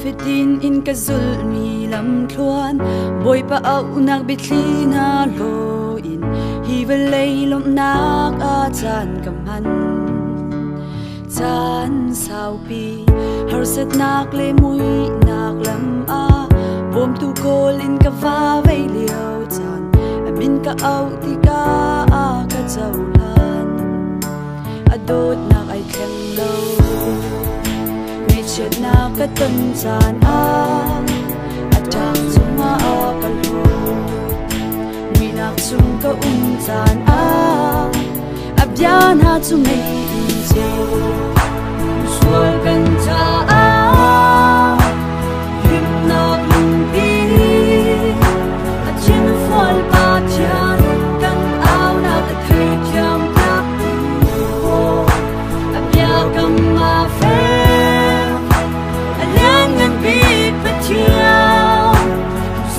fitin in ka zul mi lam thuan boy pa au nak bitli na lo in hi velei lom nak a chan kam han chan sao pi har set nak le mui nak lam a bom tu kol in ka va vei liao chan amin ka au ti ka a ka chau lan adot nak ai khem lo chết na cái tân tràn a trang chung a kal ho mi nak chung ka tràn a abyan ha chu mei che sual kan cha a him nak lung pi a chin fol pa chan kan au na ka thei jam ta ho abya kam ma fe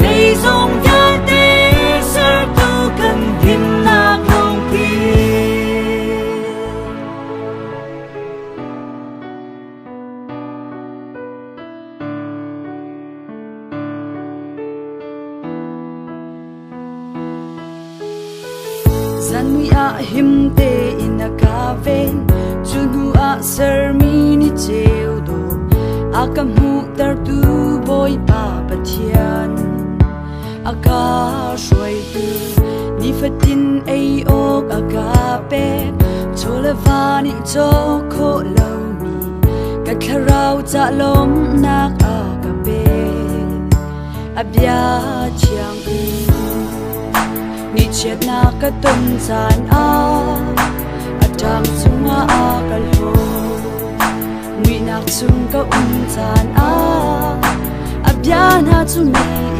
say dòng nhớ tê sơ tu cần tìm lạc lòng pi zan mi a him te in a kaven chunu a ser mi ni cheu do akam hu tar tu boy pa pathian aka shoi tu ni fatin ai ok aka pe cholavani cho kho lo mi ka kharau cha lom nak aka pe abya chiang u ni chet na ka ton chan a atang chunga a kal ho mi nak chung ka chan a abyan ha chu mi